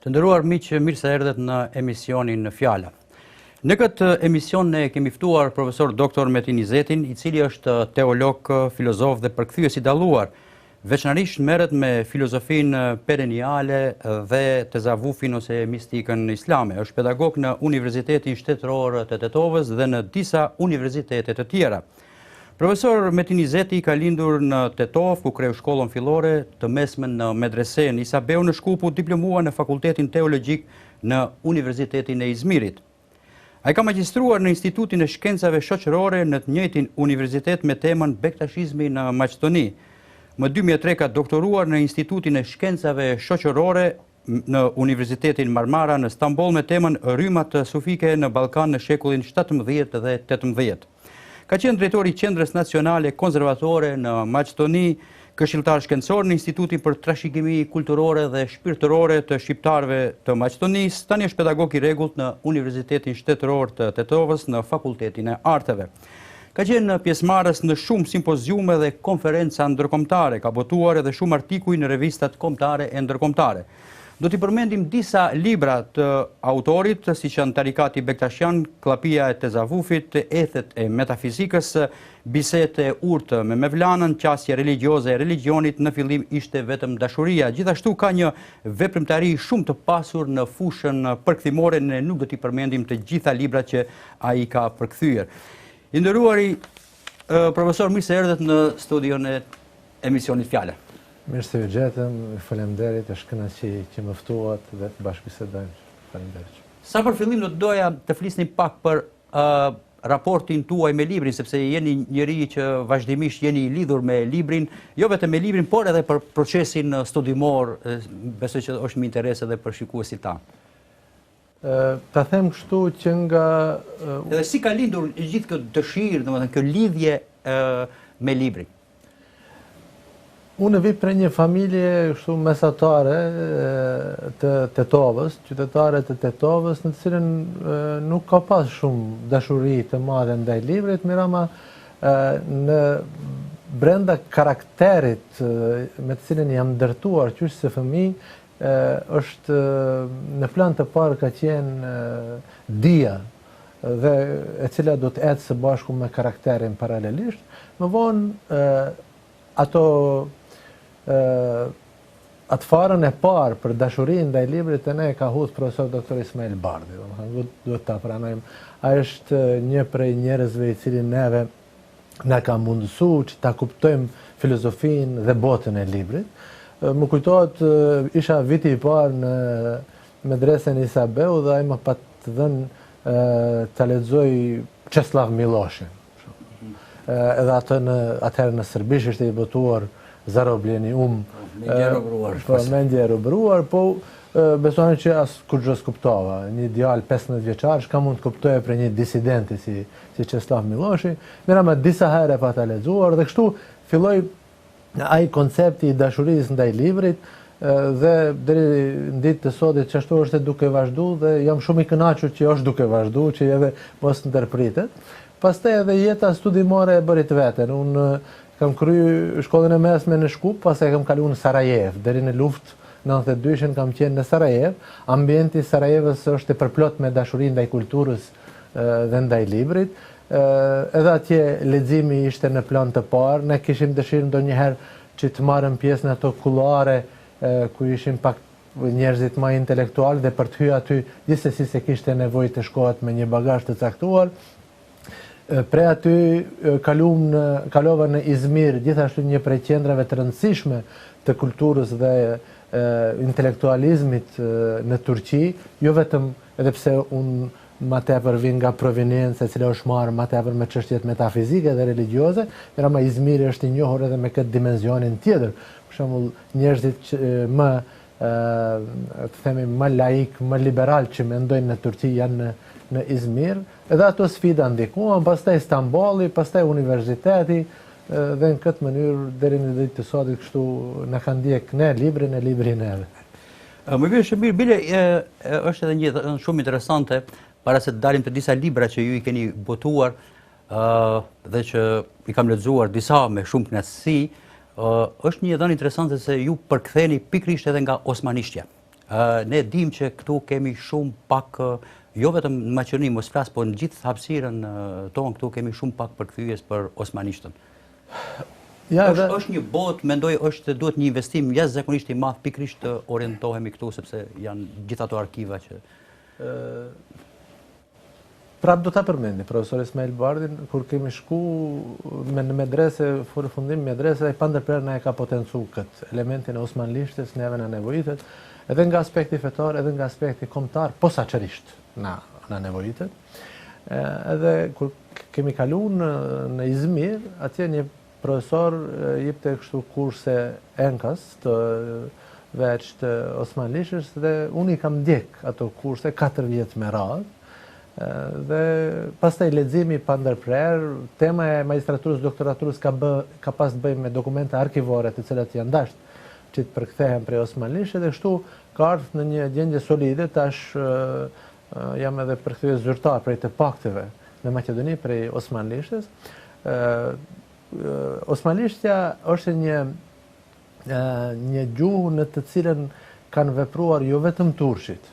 Të nderuar miq, mirë se erdhët në emisionin FJALA. Në këtë emision ne kemi ftuar Prof.dr. Metin Izetin, i cili është teolog, filozof dhe përkthyes i dalluar. Veçanërisht merret me filozofinë pereniale dhe tezavufin ose mistikën islame. Është pedagog në Universitetin Shtetëror të Tetovës dhe në disa universitete të tjera. Profesor Metin Izeti ka lindur në Tetov, ku kreu shkollën fillore, të mesmen në medresen Isabeu në Shkup, diplomua në Fakultetin Teologjik në Universitetin e Izmirit. Ai ka magjistruar në Institutin e Shkencave Shoqërore në të njëjtin universitet me temën Bektashizmi në Maqedoni. Më 2003 ka doktoruar në Institutin e Shkencave Shoqërore në Universitetin Marmara në Stamboll me temën Rrymat sufike në Ballkan në shekullin 17 dhe 18. Ka qenë drejtori i Qendrës Nacionale Konservatore në Maqedoni, këshilltar shkencor në Institutin për Trashëgimi Kulturore dhe Shpirtërore të Shqiptarëve të Maqedonisë, tani është pedagog i rregullt në Universitetin Shtetëror të Tetovës në Fakultetin e Arteve. Ka qenë pjesëmarrës në shumë simpoziume dhe konferenca ndërkombëtare, ka botuar edhe shumë artikuj në revistat kombëtare e ndërkombëtare. Do t'i përmendim disa libra të autorit, si që në Tarikati Bektashian, Klapia e Tezavufit, Ethet e Metafizikës, Bisete e urtë me Mevlanën, Qasje religjioze e religionit, në fillim ishte vetëm dashuria. Gjithashtu ka një veprimtari shumë të pasur në fushën përkthimore, ne nuk do t'i përmendim të gjitha libra që ai ka përkthyer. I nderuari profesor, mirë se erdhët në studion e emisionit FJALA. Mirë se ju gjetëm, faleminderit, është kënaqësi që më ftuat dhe të bashkëbisedojmë. Faleminderit. Sa për fillim do të doja të flisni pak për raportin tuaj me librin, sepse jeni njëri që vazhdimisht jeni i lidhur me librin, jo vetëm me librin, por edhe për procesin studimor, besoj që është më interes edhe për shikuesit tanë. Ta them kështu që nga... Edhe si ka lindur gjithë këtë dëshirë, domethënë kjo lidhje me librin? Unë vi për një familje kështu mesatare të Tetovës, qytetare të Tetovës, në të cilën nuk ka pas shumë dashuri të madhe ndaj librit, mirama në brenda karakterit me të cilën jam ndërtuar qysh se fëmijë, është në plan të parë ka qenë dia dhe e cila do të ecë së bashku me karakterin paralelisht. Më vonë ato atë farën e parë për dashurin ndaj librit e ne ka hudh Prof.dr. Ismail Bardi. Duhet ta pranojmë. Ai është një prej njerëzve i cili neve na ka mundësuar që ta kuptojmë filozofinë dhe botën e librit. Më kujtohet, isha viti i parë në medresen Isabeu dhe ai më pat dhënë ta lexoj Çeslav Miloshin. Edhe atëherë në serbisht ishte i botuar Zarobleni mendje e rubruar, po besojnë që as kur gjë s'kuptova. Një djalë 15 vjeçar, çka mund të kuptoje për një disidenti si Çeslav Miloshi, mira me disa herë pa ta lexuar dhe kështu filloi ai koncepti i dashurisë ndaj librit dhe deri në ditë të sotit çashtu është duke vazhduar dhe jam shumë i kënaqur që është duke vazhduar, që edhe mos ndërpritet. Pastaj edhe jeta studimore e bëri të veten. Unë kam kryer shkollën e mesme në Shkup, pastaj kam kaluar në Sarajev, deri në luftë 92-shën kam qenë në Sarajev. Ambienti i Sarajevës është i përplot me dashuri ndaj kulturës dhe ndaj librit. Edhe atje leximi ishte në plan të parë. Ne kishim dëshirë ndonjëherë që të marrim pjesë në ato kulluare ku ishin pak njerëzit më intelektual dhe për të hyrë aty gjithsesi se kishte nevojë të shkohet me një bagazh të caktuar. Pre aty kalova në Izmir, gjithashtu një prej qendrave të rëndësishme të kulturës dhe intelektualizmit në Turqi, jo vetëm edhe pse unë ma tepër vin nga proveniencë e cila është marrë ma tepër me çështjet metafizike dhe religjioze, ama Izmiri është i njohur edhe me këtë dimenzionin tjetër. Për shembull, njerëzit më të themi më laik, më liberal që mendojnë në Turqi janë në Izmir, edhe ato sfida ndikuan, pastaj Stambolli, pastaj universiteti, dhe në këtë mënyrë deri në ditë të sotit kështu na kanë ndjek ne librin e libri neve. Më vjen shumë mirë, bile është edhe një shumë interesante, para se të dalim të disa libra që ju i keni botuar dhe që i kam lexuar disa me shumë kënaqësi, është një dhënë interesante se ju përktheni pikërisht edhe nga osmanishtja. Ne dim që këtu kemi shumë pak, jo vetëm në Maqedoni, mos flas, po në gjithë hapësirën tonë këtu kemi shumë pak përkthyes për osmanishtën. Është një botë, mendoj, duhet një investim jashtëzakonisht i madh pikërisht të orientohemi këtu, sepse janë gjithë ato arkiva që prap do ta përmendi profesor Ismail Bardhin, kur kemi shku në medrese, fundim medrese, ai pandërprer na e ka potencu këtë elementin e osmanlishtes, neve na nevojitet, edhe nga aspekti fetar, edhe nga aspekti kombëtar, posaçërisht na nevojitet. Edhe kur kemi kaluar në Izmir, atje një profesor jepte kështu kurse enkas të veç të osmanlishtës dhe unë i kam ndjek ato kurse 4 vjet me radhë. Dhe pastaj leximi pa ndërprer, tema e magjistraturës, doktoraturës ka pas të bëjë me dokumente arkivore të cilat janë dashur që të përkthehen prej osmanlishte dhe kështu ka ardhur në një gjendje solide. Tash jam edhe përkthyes zyrtar prej të paktëve në Maqedoni prej osmanlishtes. Osmanlishtja është një gjuhë në të cilën kanë vepruar jo vetëm turqit.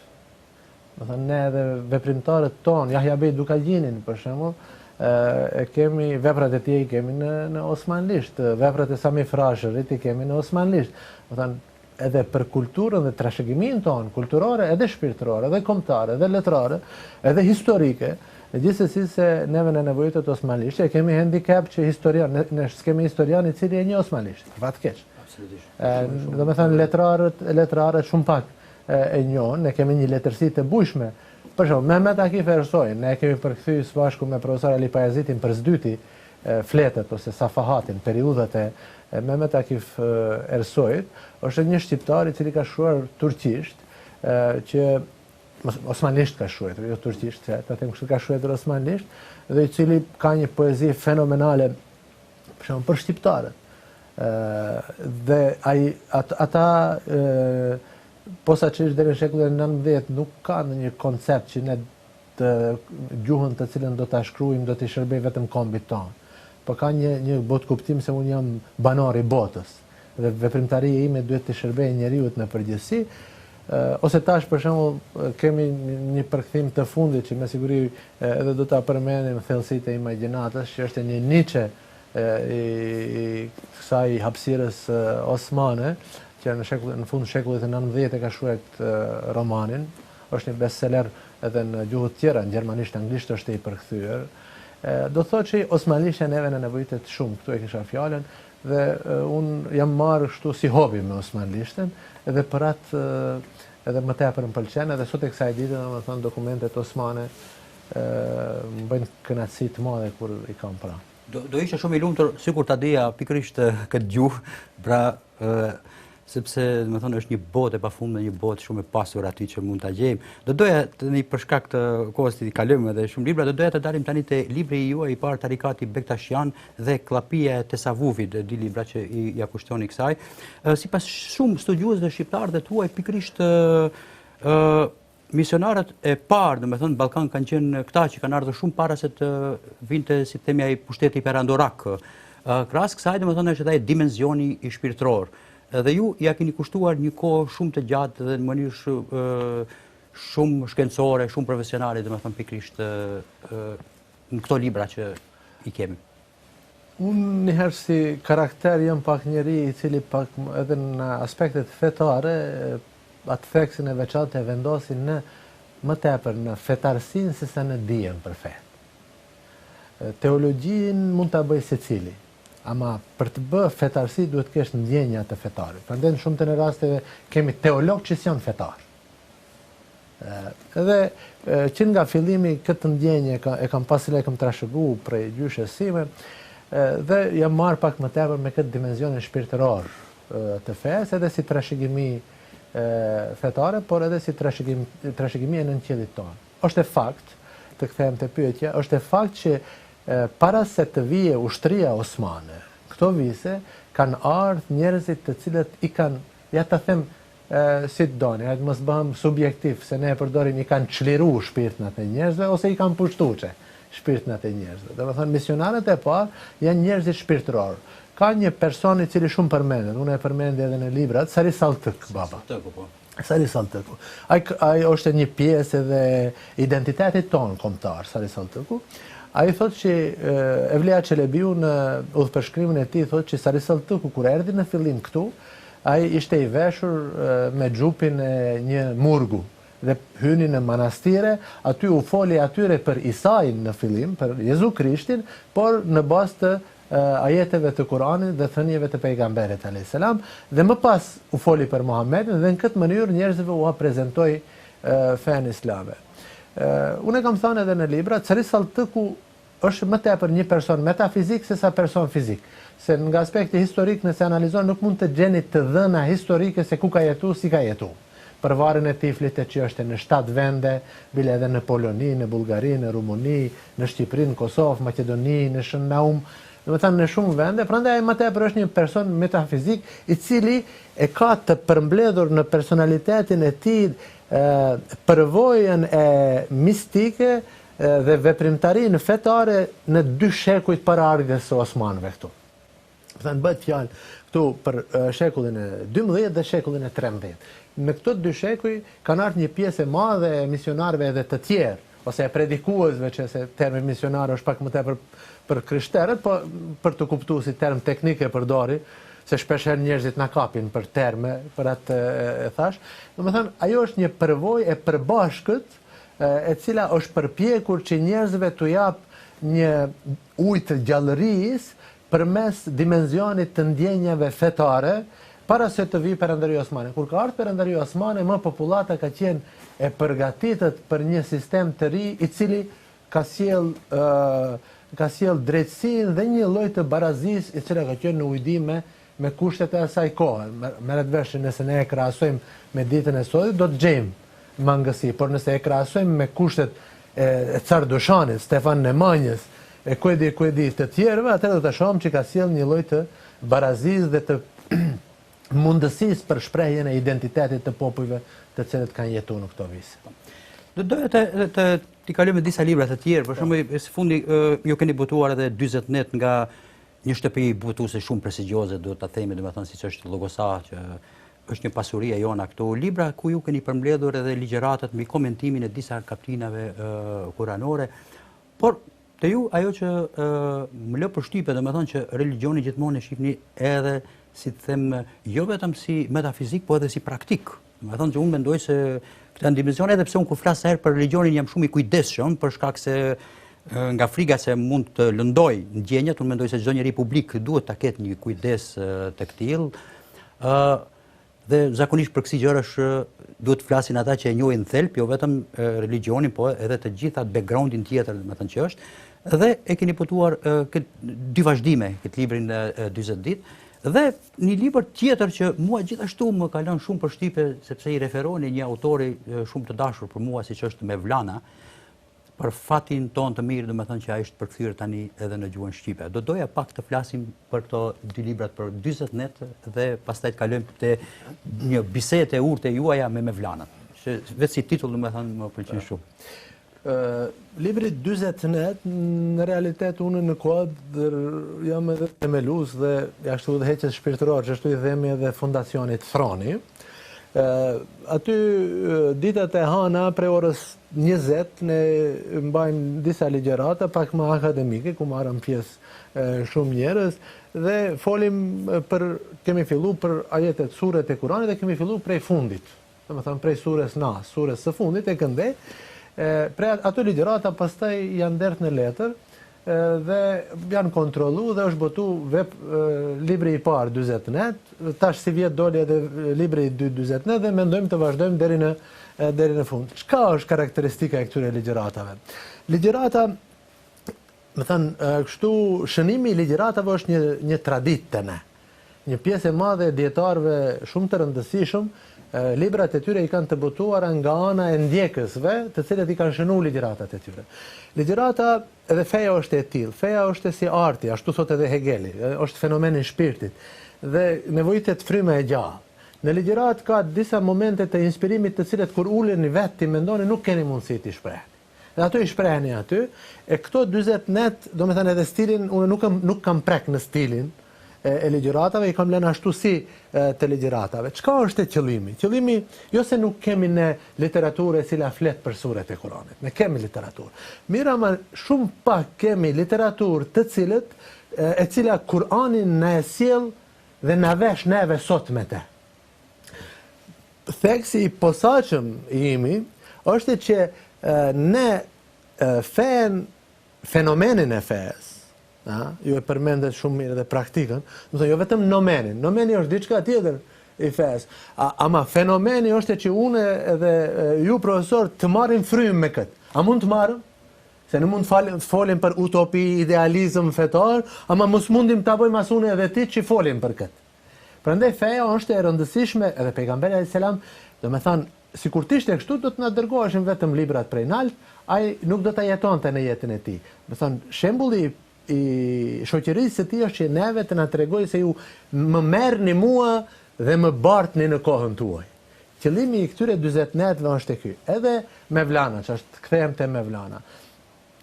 Ne edhe veprimtarët tonë, Yahya Bey Dukagjinin për shembull, e kemi veprat e tij kemi në osmanlisht, veprat e Sami Frashërit i kemi në osmanlisht. Edhe për kulturën dhe trashëgiminë tonë, kulturore, edhe shpirtërore, edhe kombëtare, edhe letrare, edhe historike, gjithsesi se neve në nevojitet osmanlisht, e kemi handicap që historian, ne s'kemi historian i cili e një osmanlisht, fatkeq. Absolutisht. Domethënë letrarët shumë pak e njohën, ne kemi një letërsi të bujshme. Për shembull, Mehmet Akif Ersoi, ne kemi përkthyes së bashku me profesor Ali Pajazitin për zdyti fletet ose safahatin, periudhat e Mehmet Akif Ersoit, është një shqiptar i cili ka shkruar turqisht, që osmanlisht ka shkruar, jo turqisht, ta them kështu, ka shkruar osmanlisht, dhe i cili ka një poezi fenomenale për shembull për shqiptarët. Dhe ata posaçërisht deri në shekullin e 19 nuk ka një koncept që ne të gjuhën të cilën do ta shkruajmë do t'i shërbej vetëm kombit tonë. Po ka një botë kuptim se unë jam banor i botës dhe veprimtaria ime duhet të shërbejë njeriut në përgjithësi. Ose tash për shembull kemi një përkthim të fundit që me siguri edhe do ta përmendim thellësitë e imagjinatës, që është një Nietzsche i kësaj hapësirës osmane, që në fund shekullit të 19 ka shkruar romanin, është një bestseller edhe në gjuhët tjera, në gjermanisht, anglisht është i përkthyer. Do thotë që osmanlishtja neve në nevojitet shumë, këtu e kisha fjalën, dhe unë jam marrë kështu si hobi me osmanlishtën, edhe për atë edhe më tepër më pëlqen, edhe sot e kësaj dite, domethënë dokumentet osmane më bëjnë kënaqësi të madhe kur i kam pranë. Do isha shumë i lumtur sikur ta dija pikërisht këtë gjuhë, pra sepse domethënë është një botë e pafundme, një botë shumë e pasur aty që mund ta gjejmë. Do doja tani për shkak të kohës që kalojmë edhe shumë libra, do doja të dalim tani te libri juaj i parë Tarikati Bektashian dhe Llapia e Tesavufit, dy libra që ja kushtoni kësaj. Sipas shumë studiuesve shqiptar dhe tuaj, pikërisht misionarët e parë, domethënë Ballkan kanë qenë këta që kanë ardhur shumë para se të vinte, si themi, ai pushteti perandorak. Krahas kësaj, domethënë është edhe dimensioni i shpirtëror. Dhe ju ja keni kushtuar një kohë shumë të gjatë dhe në mënyrë shumë shkencore, shumë profesionale, domethënë pikërisht në këto libra që i kemi. Unë njëherë si karakter jam pak njeri i cili pak edhe në aspektet fetare atë theksin e veçantë e vendosin në më tepër në fetarësinë se sa në dijen për fe. Teologjin mund ta bëj secili. Ama për të bërë fetarësi duhet të kesh ndjenja të fetarit. Prandaj në shumë të rasteve kemi teolog që janë fetar. Edhe që nga fillimi këtë ndjenje e kam pasur e kam trashëguar prej gjyshes sime dhe jam marrë pak më tepër me këtë dimensionin shpirtëror të fesë, edhe si trashëgimi fetare, por edhe si trashëgimi e nënqjellit tonë. Është e fakt, të kthehem te pyetja, është e fakt që para se të vije ushtria osmane, këto vise kanë ardhur njerëzit të cilët i kanë, ja ta them si të doni, hajde mos bëhem subjektiv, se ne e përdorim i kanë çliruar shpirtnat e njerëzve ose i kanë pushtuar shpirtnat e njerëzve. Domethënë misionarët e parë janë njerëz shpirtëror. Ka një person i cili shumë përmendet, unë e përmendja edhe në librat, Sari Saltık baba. Sali Saltëku. Ai është një pjesë edhe identitetit tonë kombëtar, Sali Saltëku. Ai thotë që Evlia Çelebiu në udhëpërshkrimin e tij thotë që Sali Saltëku kur erdhi në fillim këtu, ai ishte i veshur me xhupin e një murgu dhe hyni në manastire, aty u foli atyre për Isain në fillim, për Jezu Krishtin, por në bazë të ajeteve të Kuranit dhe thënieve të pejgamberit a.s. Dhe më pas u foli për Muhammedin dhe në këtë mënyrë njerëzve u prezentoi fen islame. Unë kam thënë edhe në libra, Sali Saltëku është më tepër një person metafizik se sa person fizik. Se nga aspekti historik nëse analizon nuk mund të gjeni të dhëna historike se ku ka jetu, si ka jetu. Për varrin e Tiflit që është në 7 vende, bile edhe në Poloni, në Bullgari, në Rumuni, në Shqipëri, në Kosovë, Maqedoni, në Shënnaum, në shumë vende, prandaj ai më tepër është një person metafizik i cili e ka të përmbledhur në personalitetin e tij përvojën e mistike dhe veprimtarinë fetare në 2 shekujt para ardhjes së Osmanëve këtu. Thënë bëhet fjalë këtu për shekullin e 12 dhe shekullin e 13. Në këto 2 shekuj kanë ardhur një pjesë e madhe e misionarëve edhe të tjerë, ose e predikuesve, që se termi misionar është pak më tepër për krishterët, po për të kuptuar si term teknik e përdori, se shpeshherë njerëzit na kapin për terme, për atë e thash. Domethënë, ajo është një përvojë e përbashkët, e cila është përpjekur që njerëzve t'u jap një ujë të gjallërisë përmes dimenzionit të ndjenjave fetare, para se të vi Perëndëria Osmane. Kur ka ardhur Perëndëria Osmane, më popullata ka qenë e përgatitur për një sistem të ri i cili ka sjell drejtësinë dhe një lloj të barazisë i cila ka qenë në ujdi me kushtet e asaj kohe. Merret vesh nëse ne e krahasojmë me ditën e sotme, do të gjejmë mangësi, por nëse e krahasojmë me kushtet e Cardushanit, Stefan Nemanjës, e kuedi të tjerëve, atëherë do të shohim që ka sjell një lloj të barazisë dhe të mundësisë për shprehjen e identitetit të popujve të cilët kanë jetuar në këto vite. Do doja të t'i kalojmë me disa libra të tjerë, për shembull, së fundi ju keni botuar edhe 40 net nga një shtëpi botuese shumë prestigjioze, duhet ta themi, domethënë siç është Llogosa, që është një pasuri e jona këtu, libra ku ju keni përmbledhur edhe ligjëratat mbi komentimin e disa kapitulave kuranore, por te ju ajo që më lë përshtypje, domethënë që religioni gjithmonë e shihni edhe si të them, jo vetëm si metafizik, po edhe si praktik. Me thonë që unë mendoj se këta në dimension, edhe pse unë kur flasë herë për religionin jam shumë i kujdesshëm, për shkak se nga frika se mund të lëndoj në ndjenjat, unë mendoj se çdo njeri publik duhet ta ketë një kujdes të këtill. Dhe zakonisht për kësi gjërash duhet flasin ata që e njohin thelb, jo vetëm religionin, po edhe të gjitha backgroundin tjetër, domethënë që është. Dhe e keni botuar këtë 2 vazhdime, këtë librin 40 ditë. Dhe një libër tjetër që mua gjithashtu më ka lënë shumë përshtypje, sepse i referoni një autori shumë të dashur për mua, siç është Mevlana, për fatin ton të mirë, domethënë që ai është përkthyer tani edhe në gjuhën shqipe. Do doja pak të flasim për këto 2 librat për 40 net dhe pastaj të kalojmë te një bisedë e urtë juaja me Mevlanën. Që vetë si titull domethënë më pëlqen shumë. Libri 40 net, në realitet unë në kuadër jam edhe themelues dhe ashtu dhe heqës shpirtëror, që ashtu i themi edhe fondacionit Froni. Aty ditët e hana prej orës 20 ne mbajmë disa ligjërata pak më akademike, ku marrëm pjesë shumë njerëz dhe folim kemi fillu për ajetet suret e Kuranit dhe kemi fillu prej fundit. Domethënë prej surës Nas, surës së fundit e këndej. Prej ato ligjërata pastaj janë derdhur në letër dhe janë kontrollu dhe është botu libri i parë 40 net, tash si vjet doli edhe libri i 40 net dhe mendojmë të vazhdojmë deri në fund. Çka është karakteristika e këtyre ligjëratave? Ligjërata, më thënë, kështu shënimi i ligjëratave është një traditë te ne. Një pjesë e madhe e dietarëve shumë të rëndësishëm, librat e tyre i kanë të botuara nga ana e ndjekësve, të cilët i kanë shënuar ligjëratat e tyre. Ligjërata, edhe feja është e tillë, feja është si arti, ashtu thot edhe Hegeli, është fenomeni i shpirtit dhe nevojitet fryme e gjallë. Në ligjërat ka disa momente të inspirimit të cilët kur uleni vetë ti mendoni nuk keni mundësi t'i shprehni. Dhe ato i shprehni aty, e këto 40 net, domethënë edhe stilin, unë nuk kam prek në stilin e ligjëratave, i kam lënë ashtu si të ligjëratave. Çka është qëllimi? Qëllimi, jo se nuk kemi ne literaturë e cila flet për suret e Kuranit. Ne kemi literaturë. Mirë, ama shumë pak kemi literaturë të cilët e cila Kur'anin na e sjell dhe na vesh neve sot me te. Theksi i posaçëm imi është që ne fenomenin e fes, ju e përmendet shumë mirë dhe praktikën, jo vetëm nomenin. Nomeni është diçka tjetër i fes. Ama fenomeni është që unë edhe ju profesor të marrim frym me këtë. A mund të marrim? Se në mund të folim për utopi, idealizëm fetar, ama mos mundim të bëjmë asune edhe ti që folim për këtë. Prandaj feja është e rëndësishme, edhe pejgamberi alayhis salam, do me thanë, si kur t'ishte kështu, do të na dërgoheshin vetëm librat prej nalt, ai nuk do ta jetonte në jetën e tij. Do thënë, shembulli i shoqërisë së tij është që neve të na tregoj se ju më merrni mua dhe më bartni në kohën tuaj. Qëllimi i këtyre 40 netëve është ky. Edhe Mevlana, që është kthehem te Mevlana.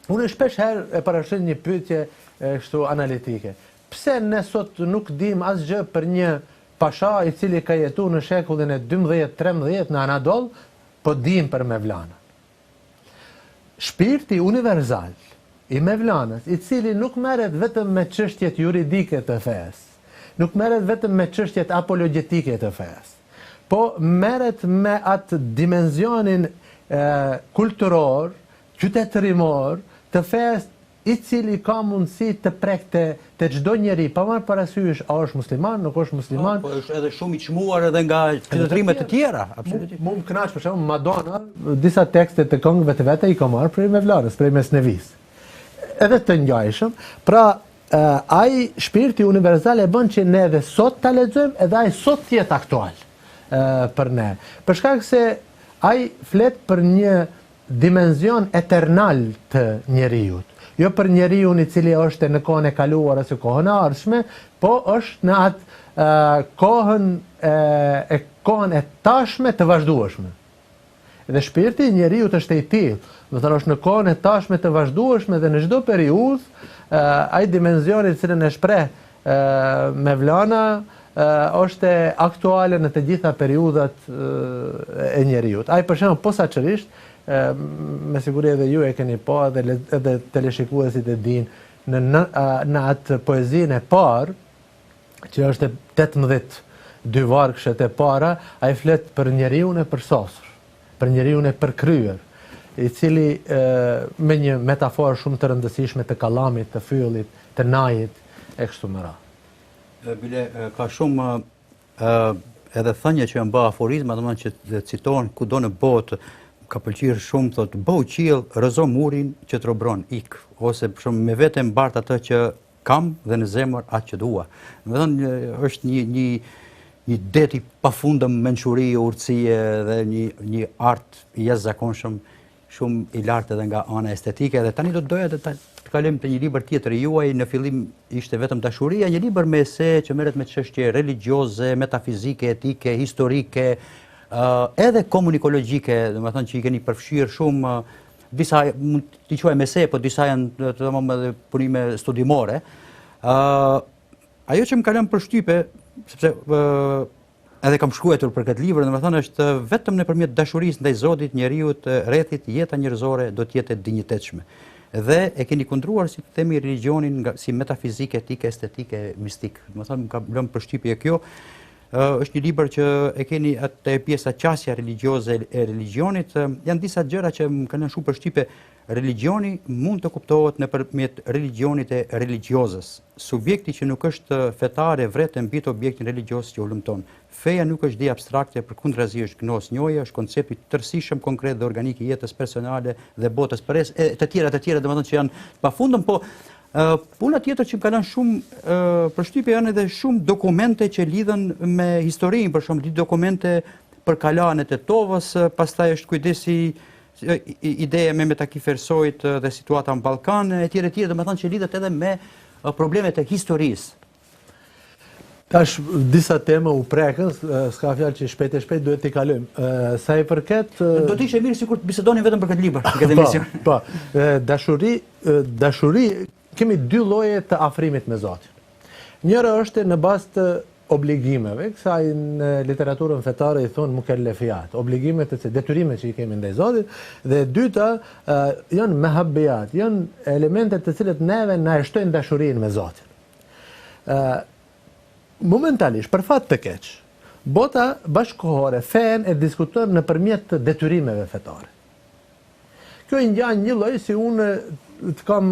Unë shpesh herë e parashit një pyetje kështu analitike. Pse ne sot nuk dim asgjë për një pasha i cili ka jetuar në shekullin e 12-13 në Anadol, po dim për Mevlana. Shpirti universal i Mevlanës, i cili nuk merret vetëm me çështjet juridike të fesë, nuk merret vetëm me çështjet apologjetike të fesë, po merret me atë dimensionin kulturor, qytetërimor të fesë, i cili ka mundësi të prekte të çdo njeri, pa marrë parasysh a është musliman, nuk është musliman. Po është edhe shumë i çmuar edhe nga qytetrimet të tjera, absolutisht. Mu më kënaq për shembull Madonna, disa tekste të këngëve të veta i ka marrë prej Mevlanës, prej Mesnevis. Edhe të ngjajshëm, pra ai shpirti universal e bën që ne edhe sot ta lexojmë, edhe ai sot të jetë aktual për ne. Për shkak se ai flet për një dimension eternal të njeriut. Jo për njeriu i cili është në kohën e kaluar ose kohën e ardhshme, po është në atë kohën e tashme të vazhdueshme. Dhe shpirti i njeriu është i tillë, do të thonë është në kohën e tashme të vazhdueshme dhe në çdo periudhë ai dimensioni i cilin e shpreh Mevlana është aktuale në të gjitha periudhat e njeriu. Ai për shembull posaçërisht me siguri edhe ju e keni pa edhe teleshikuesit e din në atë poezinë e parë që është 18 dy vargëshet e para, ai flet për njeriu e përsosur, për njeriu e përkryer, i cili me një metaforë shumë të rëndësishme të kallamit, të fyllit, të najit e kështu me radhë. Bile ka shumë edhe thënie që janë bë aforizma, domethënë që citohen kudo në botë. Ka pëlqyer shumë, thot, bëu qiell, rrezo murin që të robron, ik, ose për shumë me vete mbart atë që kam dhe në zemër atë që dua. Domethënë është një det i pafundëm mençuri, urtësie dhe një art i jashtëzakonshëm, shumë i lartë edhe nga ana estetike. Dhe tani do të doja të kalojmë te një libër tjetër i juaj. Në fillim ishte vetëm dashuria, një libër me ese që merret me çështje religjioze, metafizike, etike, historike, edhe komunikologjike, domethënë që i keni përfshirë shumë, disa mund t'i quajmë ese, po disa janë domosdoshmë edhe punime studimore. Ajo që më ka lënë përshtypje, sepse edhe kam shkruar për këtë libër, domethënë është vetëm nëpërmjet dashurisë ndaj Zotit, njeriu rrethit, jeta njerëzore do të jetë e dinjitetshme. Dhe e keni kundruar, si të themi, religionin si metafizike, etike, estetike, mistik. Domethënë më ka lënë përshtypje kjo. Është një libër që e keni atë pjesa qasja religjioze e religionit. Janë disa gjëra që më kanë shumë përshtypje. Religioni mund të kuptohet nëpërmjet religionit e religiozës. Subjekti që nuk është fetar e vret mbi objektin religios që u lumton. Feja nuk është ide abstrakte, përkundrazi është gnos njohje, është koncept i tërësishëm, konkret dhe organik i jetës personale dhe botës përres, e të tjera, domethënë që janë pafundëm, po puna tjetër që më kanë shumë përshtypje janë edhe shumë dokumente që lidhen me historinë, për shembull dokumente për kalanët e Tovës, pastaj është kujdesi ideja me Metakifersojt dhe situata në Ballkan, etj, domethënë që lidhet edhe me problemet e historisë. Tash disa tema u prekën, s'ka fjalë që shpejt e shpejt duhet t'i kalojmë. Sa i përket do të ishte mirë sikur të bisedonin vetëm për këtë libër, për këtë emision. Po, dashuri, kemi dy lloje të afrimit me Zotin. Njëra është në bazë të obligimeve, kësaj në literaturën fetare i thonë mukellefijat, obligimet e detyrimet që i kemi ndaj Zotit, dhe dyta janë mehabbijat, janë elementet të cilët neve na e shtojnë dashurinë me Zotin. Momentalisht, për fat të keq, bota bashkëkohore fen e diskuton nëpërmjet të detyrimeve fetare. Kjo i ngjan një lloj si unë të kam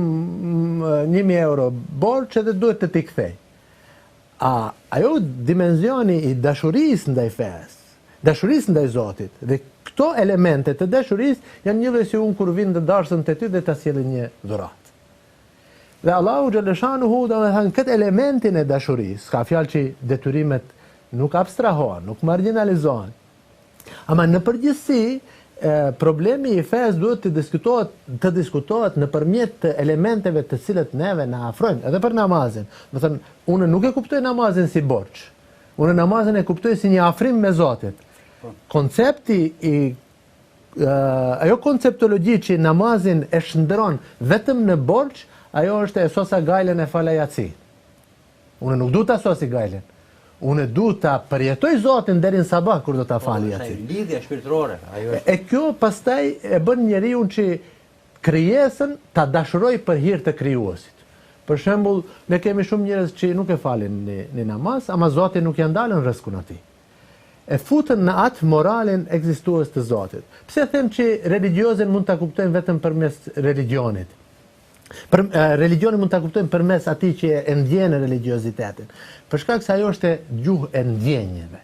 1.000 euro borç edhe duhet të t'i kthej. Ajo dimenzioni i dashurisë ndaj fesë, dashurisë ndaj Zotit, dhe këto elemente të dashurisë janë një lloj si unë kur vin të dashën te ty dhe ta sjellë një dhuratë. Dhe Allahu xhaleshanuhu domethënë këtë elementin e dashurisë, ka fjalë që detyrimet nuk abstrahohen, nuk marginalizohen. Ama në përgjithësi, problemi i fesë duhet të diskutohet nëpërmjet elementeve të cilët neve na afrojnë, edhe për namazin. Do thënë, unë nuk e kuptoj namazin si borx. Unë namazin e kuptoj si një afrim me Zotin. Koncepti ajo konceptologji që namazin e shndron vetëm në borx, ajo është e sosa gajlen e falajaci. Unë nuk du ta sosi gajlen. Unë du ta përjetoj Zotin deri në sabah kur do ta fali aty. Lidhja shpirtërore, ajo është. E kjo pastaj e bën njeriu që krijesën ta dashuroj për hir të krijuesit. Për shembull, ne kemi shumë njerëz që nuk e falin në namaz, ama Zoti nuk ja ndalën rrezikun atij. E futën në atë moralin ekzistues të Zotit. Pse them që religiozën mund ta kuptojmë vetëm përmes religionit? Religioni mund ta kuptojmë përmes atij që e ndjen religiozitetin. Për shkak se ajo është gjuhë e ndjenjave.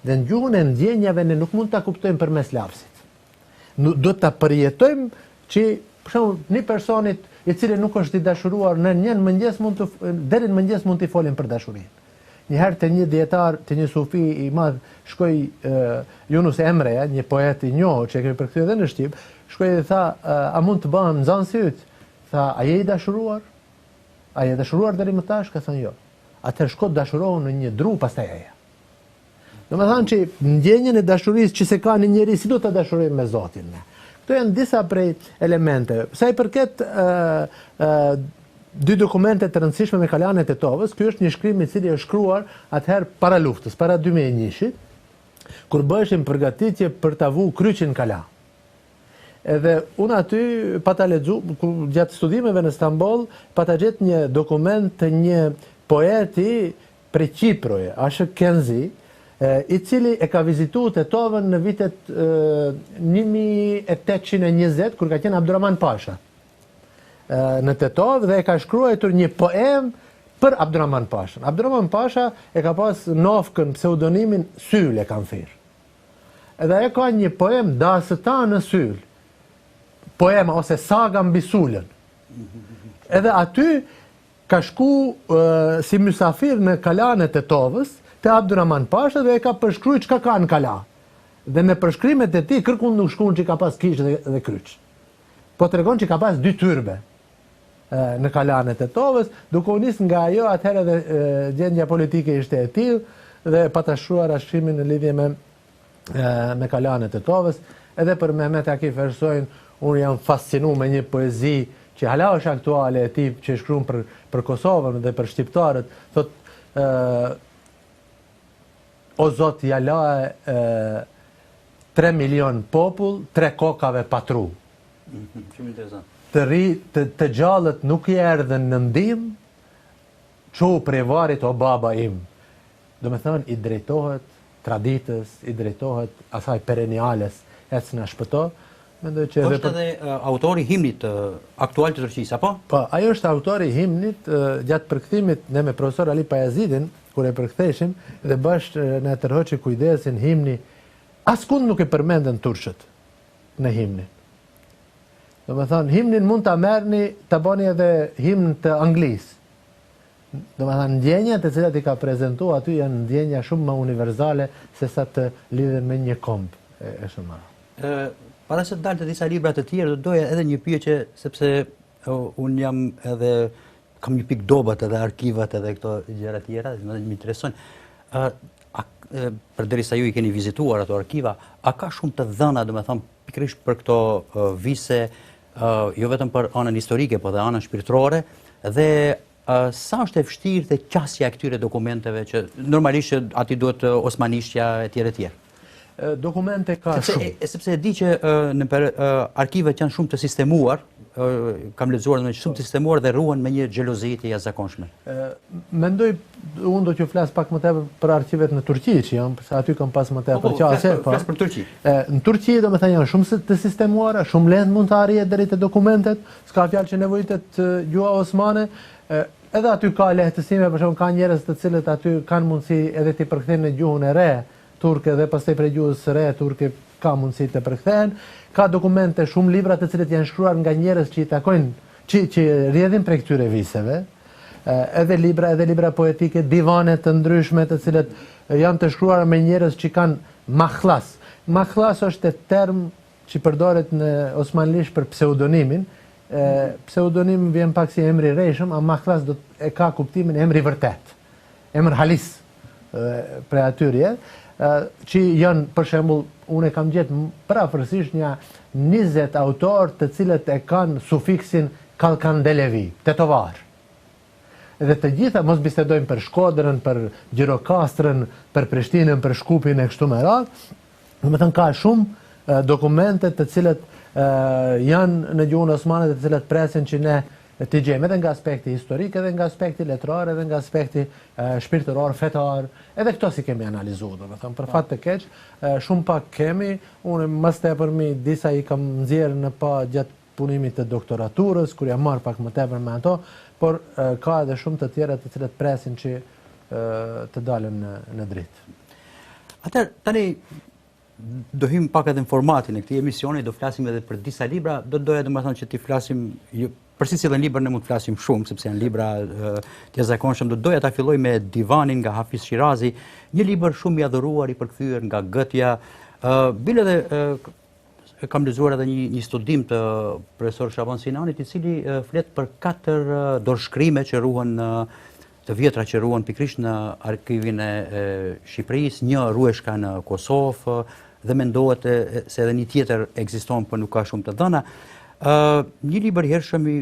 Dhe në gjuhën e ndjenjave ne nuk mund ta kuptojmë përmes lapsit. Do ta përjetojmë që për shembull një personit i cili nuk është i dashuruar në një mëngjes deri në mëngjes mund t'i folim për dashurinë. Një herë te një dietar, te një sufi i madh, shkoi Yunus Emre, një poet i njohur që e kemi përkthyer edhe në shqip, shkoi dhe tha, a mund të bëhem nxënës i yt? Tha, a je i dashuruar? A je dashuruar deri më tash? Ka thënë jo. Atëherë shko dashurohu në një dru, pastaj aja. Domethënë që ndjenjën e dashurisë që se ka një njeri, si do ta dashurojmë me Zotin ne? Këto janë disa prej elementeve. Sa i përket dy dokumente të rëndësishme me kalanet e Tovës, ky është një shkrim i cili është shkruar atëherë para luftës, para 2001-shit, kur bëheshin përgatitje për ta vu kryqin Kala. Edhe unë aty pa ta lexu, gjatë studimeve në Stamboll, pa ta gjet një dokument të një poeti prej Kiproje, Ashë Kenzi, i cili e ka vizituar Tetovën në vitet 1820, kur ka qenë Abdurrahman Pasha në Tetovë, dhe e ka shkruar një poem për Abdurrahman Pashën. Abdurrahman Pasha e ka pas nofkën, pseudonimin Syl e kanë thirr. Edhe e ka një poem dasëta në Syl. Poema ose saga mbi Sulën. Edhe aty ka shku si mysafir në kalanet e Tovës te Abdurrahman Pasha dhe e ka përshkruar çka ka në kala. Dhe me përshkrimet e tij kërkun nuk shkruan që ka pas kishë dhe kryq. Po tregon që ka pas 2 tyrbe në kalanet e Tovës, duke u nis nga ajo atëherë dhe gjendja politike ishte e tillë dhe pa ta shkruar ashtrimin në lidhje me kalanet e Tovës. Edhe për Mehmet Akif Ersojn, unë jam fascinu me një poezi që hala është aktuale e tip që shkruan për Kosovën dhe për shqiptarët, thot o Zot ja lae 3 milion popull, 3 kokave patru. Shumë interesant. Të gjallët nuk i erdhen në ndihmë, çu prej varit o baba im. Do me thënë, i drejtohet traditës, i drejtohet asaj pereniales, ec na shpëto. Është edhe autori i himnit aktual të Turqisë, apo? Po, ajo është autori i himnit. Gjatë përkthimit ne me profesor Ali Pajazidin, kur e përktheshim, dhe bashkë në tërhoqi kujdesin himni, askund nuk e përmenden turqët në himnin. Do me thënë, himnin mund ta merrni, ta bëni edhe himn të Anglisë. Do me thënë, ndjenjat e cilat i ka prezantuar aty janë ndjenja shumë më universale se sa të lidhen me një komb e shumë. Para se të dalë të disa libra të tjerë, do doja edhe një pyetje, sepse unë jam edhe kam një pikë dobat edhe arkivat edhe këto gjëra tjera, më interesojnë. Përderisa ju i keni vizituar ato arkiva, a ka shumë të dhëna, domethënë, pikërisht për këto vise, jo vetëm për anën historike, po dhe anën shpirtërore, dhe sa është e vështirë dhe qasja e këtyre dokumenteve që normalisht që aty duhet osmanishtja e tjerë. Dokumente ka shumë. Sepse e di që arkivet janë shumë të sistemuar, kam lexuar në shumë të sistemuar dhe ruhen me një xhelozi të jashtëzakonshme. Mendoj, unë do t'ju flas pak më tepër për arkivet në Turqi që janë, se aty kam pas më tepër qasje. Flas për Turqi. Në Turqi domethënë janë shumë të sistemuara, shumë lehtë mund të arrihet deri te dokumentet, s'ka fjalë që nevojitet gjuha osmane. Edhe aty ka lehtësime, për shembull ka njerëz të cilët aty kanë mundësi edhe të përkthejnë në gjuhën e re turke dhe pastaj prej gjuhës së re turke ka mundësi të përkthehen. Ka dokumente, shumë libra të cilët janë shkruar nga njerëz që i takojnë, që rrjedhin prej këtyre vizave. Edhe libra poetike, divane të ndryshme të cilët janë të shkruara me njerëz që kanë mahlas. Mahlas është term që përdoret në osmanlisht për pseudonimin. Pseudonim vjen pak si emri rreshëm, a mahlas e ka kuptimin emri vërtet. Emër halis prej atyre, që janë, për shembull, unë e kam gjetë parafërsisht një 20 autor të cilët e kanë sufiksin Kalkandelevi, tetovar. Edhe të gjitha mos bisedojmë për Shkodrën, për Gjirokastrën, për Prishtinën, për Shkupin e kështu me radhë. Domethënë ka shumë dokumente të cilët janë në gjuhën osmane të cilët presin që ne t'i gjejmë edhe nga aspekti historik, edhe nga aspekti letrar, edhe nga aspekti shpirtëror, fetar, edhe këto si kemi analizuar, domethënë për fat të keq, shumë pak kemi, unë më tepërmi disa i kam nxjerrë në pa gjatë punimit të doktoraturës, kur jam marrë pak më tepër me ato, por ka edhe shumë të tjera të cilët presin që të dalën në dritë. Atëherë, tani do hym pak edhe në formatin e këtij emisioni, do flasim edhe për disa libra, do doja domethënë që ti flasim për secilin libër ne mund të flasim shumë sepse janë libra të jashtëzakonshëm. Do doja ta filloj me Divanin nga Hafiz Shirazi, një libër shumë i adhuruar, i përkthyer nga Gëtja. Bile dhe kam lexuar edhe një studim të profesor Shaban Sinanit, i cili flet për 4 dorëshkrime që ruhen të vjetra që ruhen pikërisht në arkivin e Shqipërisë, një ruheshka në Kosovë dhe mendohet se edhe një tjetër ekziston, por nuk ka shumë të dhëna. Një libër i hershëm i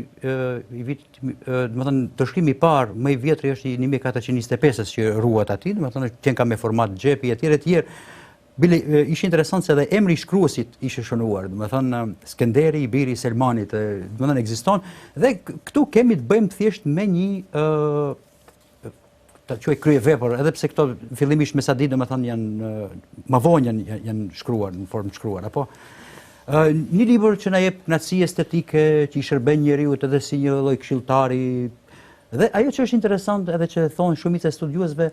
vitit, domethënë dorëshkrimi i parë më i vjetër është i 1425-s që ruhet aty, domethënë që ka me format xhepi etj. Bile ishte interesant se edhe emri i shkruesit ishte shënuar, domethënë Skenderi i biri i Selmanit, domethënë ekziston dhe këtu kemi të bëjmë thjesht me një të quaj kryevepër, edhe pse këto fillimisht me sa di domethënë janë më vonë janë shkruar në formë të shkruar, apo një libër që na jep kënaqësi estetike, që i shërben njeriu edhe si një lloj këshilltari. Dhe ajo që është interesant edhe që thonë shumica e studiuesve,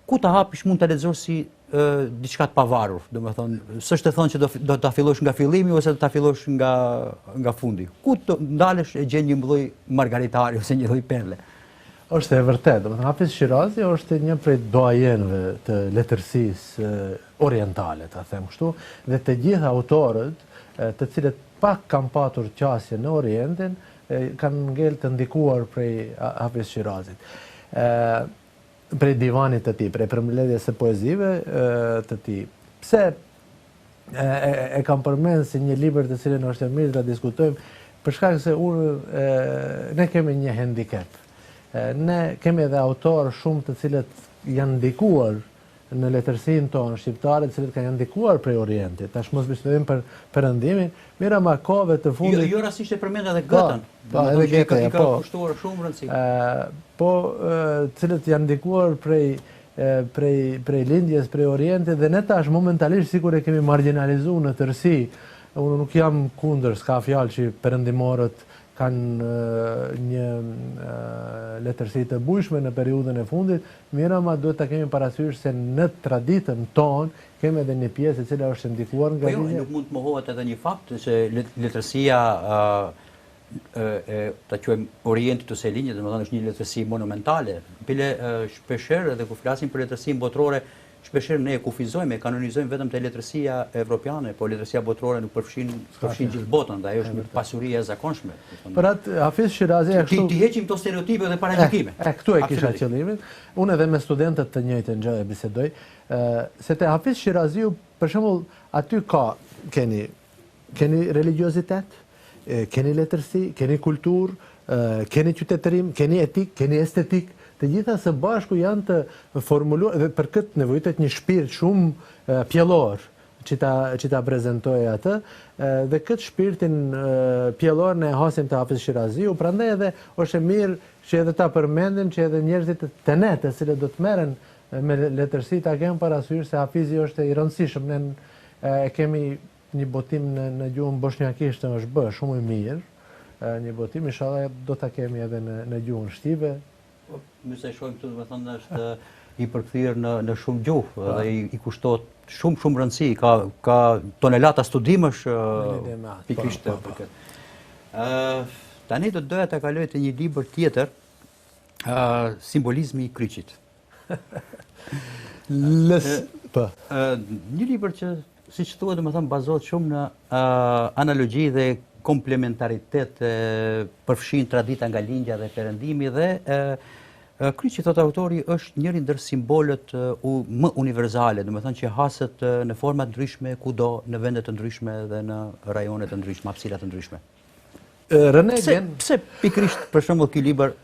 ku ta hapish mund ta lexosh si diçka të pavarur, domethënë s'është të thonë që do ta fillosh nga fillimi ose do ta fillosh nga fundi. Ku të ndalesh e gjen një lloj margaritari ose një lloj perle. Është e vërtetë, domethënë Hafiz Shirazi është një prej doajenëve të letërsisë orientale, ta them kështu, dhe të gjithë autorët të cilët pak kanë patur qasje në Orientin, kanë ngel të ndikuar prej Hafiz Shirazit. Prej divanit të tij, prej përmbledhjes së poezive të tij. Pse e kam përmend si një libër të cilin është e mirë ta diskutojmë, për shkak se ne kemi një handicap. Ne kemi edhe autorë shumë të cilët janë ndikuar në letërsinë tonë shqiptare, të cilët kanë ndikuar prej Orientit. Tash mos bisedojmë për perëndimin, mira makove të fundit. Jo rastisht e përmend edhe Gëtën. Po, edhe Gëtën, ka kushtuar shumë rëndësi. Po, të cilët janë ndikuar prej lindjes, prej Orientit, dhe ne tash momentalisht sikur e kemi marginalizuar në tërësi. Unë nuk jam kundër, s'ka fjalë që perëndimorët kanë një letërsi të bujshme në periudhën e fundit, mira ma duhet ta kemi parasysh se në traditën tonë kemi edhe një pjesë e cila është ndikuar nga linja. Nuk mund të mohohet edhe një fakt se letërsia ta quajmë Orientit ose linjës, domethënë është një letërsi monumentale. Bile shpeshherë edhe kur flasim për letërsinë botërore, shpeshherë ne e kufizojmë, e kanonizojmë vetëm te letërsia evropiane, po letërsia botërore nuk përfshin gjithë botën, dhe ajo është një pasuri e zakonshme. Për atë Hafiz Shirazi ashtu ti heqim këto stereotipe dhe paragjykime. Këtu e kisha qëllimin. Unë edhe me studentët të njëjtën gjë e bisedoj, se te Hafiz Shiraziu, për shembull, aty keni religiozitet, keni letërsi, keni kulturë, keni qytetërim, keni etik, keni estetik, të gjitha së bashku janë të formuluar dhe për këtë nevojitet një shpirt shumë pjellor që ta prezentoj atë, dhe këtë shpirtin pjellor ne hasim të Hafiz Shiraziu, prandaj edhe është e mirë që edhe ta përmendim që edhe njerëzit të ne të cilët do të merren me letërsi ta kemë parasysh se Hafizi është i rëndësishëm. Ne kemi një botim në gjuhën bosnjakisht është bë shumë i mirë, një botim inshallah do ta kemi edhe në gjuhën shqipe. Më se shohim këtu, do të thonë është i përkthyer në shumë gjuhë dhe i kushtohet shumë rëndësi, ka tonelata studimesh pikërisht për këtë. Tani do doja ta kaloj te një libër tjetër, Simbolizmi i kryqit. Një libër që, siç thuhet, domethënë bazohet shumë në analogji dhe komplementaritet, përfshin tradita nga lindja dhe perëndimi dhe kryqi, thot autori, është njëri ndër simbolet më univerzale, domethënë që haset në forma të ndryshme kudo, në vende të ndryshme dhe në rajone të ndryshme, hapësira të ndryshme. Pse pikërisht për shembull ky libër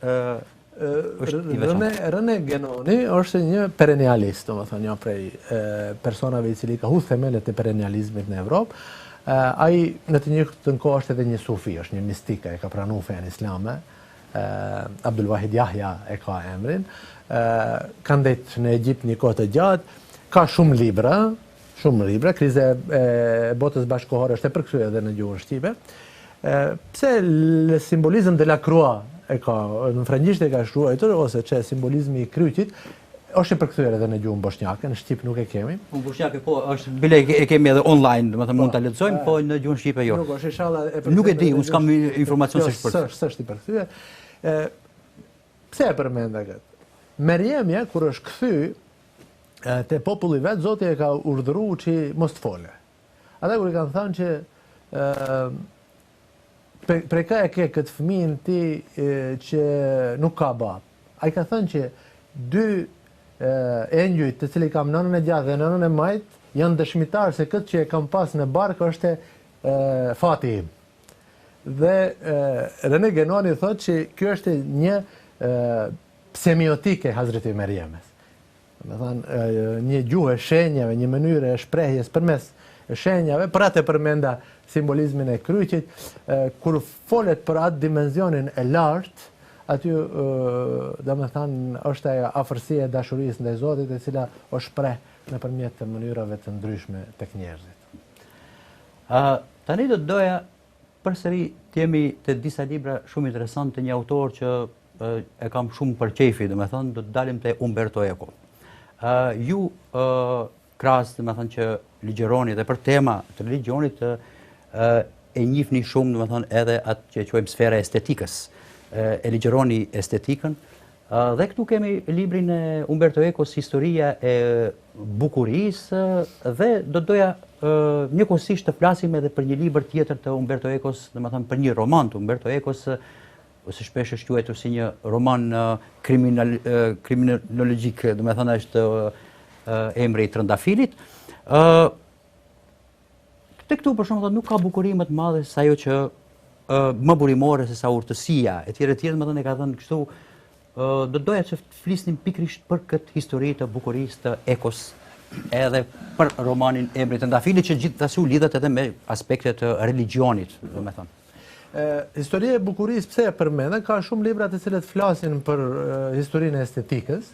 René Genoni është një perennialist, domethënë një prej personave i cili ka hudhur themelet e perennializmit në Evropë. Ai në të njëjtën kohë është edhe një sufi, është një mistik, e ka pranuar fen islame. Abdul Wahid Yahya e ka emrin. Ka ndejt në Egjipt një kohë të gjatë, ka shumë libra, kriza e botës bashkëkohore është e përkthyer edhe në gjuhën shqipe. Pse le simbolizëm de la croix e ka, në frëngjisht e ka shkruar, ose që simbolizmi i kryqit, është i përkthyer edhe në gjuhën bosnjake, në shqip nuk e kemi. Në bosnjake po, është bile e kemi edhe online, domethënë mund ta lexojmë, po në gjuhën shqipe jo. Nuk është inshallah Nuk e di, unë s'kam informacion se s'është i përkthyer. Pse e përmenda këtë? Merjemja kur është kthy te populli vet, Zoti e ka urdhëruar që mos të fole. Ata kur i kanë thënë që prej ka e ke këtë fëmijën ti që nuk ka bab. Ai ka thënë që dy engjujt të cilë kam nënën e gjatë dhe nënën e majt janë dëshmitar se këtë që e kam pas në barkë është fati im. Dhe René Genoni thotë që kjo është një semiotike Hazreti Merjemes. Me thënë, një gjuhë e shenjave, një mënyrë e shprehjes përmes shenjave, për atë përmenda simbolizmin e kryqit, kur folet për atë dimenzionin e lartë, aty domethënë është ajo afërsia e dashurisë ndaj Zotit, e cila është shpreh nëpërmjet të mënyrave të ndryshme tek njerëzit. Tani do doja përsëri të jemi te disa libra shumë interesante të një autor që e kam shumë për qejfi, domethënë do të dalim te Umberto Eco. Ju krahas, domethënë që ligjeroni dhe për tema të religionit e njihni shumë, domethënë edhe atë që quajmë sfera estetikës. E ligjeroni estetikën, dhe këtu kemi librin e Umberto Ecos, Historia e bukurisë, dhe do doja njëkohësisht të flasim edhe për një libër tjetër të Umberto Ecos, domethënë për një roman të Umberto Ecos, ose shpesh është quajtur si një roman kriminologjik, domethënë është emri i trëndafilit. Këtu për shembull nuk ka bukuri më të madhe se ajo që më burimore se sa urtësia, e tjerë, domethënë e ka thënë kështu, do doja që të flisnim pikërisht për këtë histori të bukurisë të Ecos, edhe për romanin Emri i Trëndafilit, që gjithashtu lidhet edhe me aspektet e religionit, domethënë. Historia e bukurisë pse e përmenda, ka shumë libra të cilët flasin për historinë e estetikës,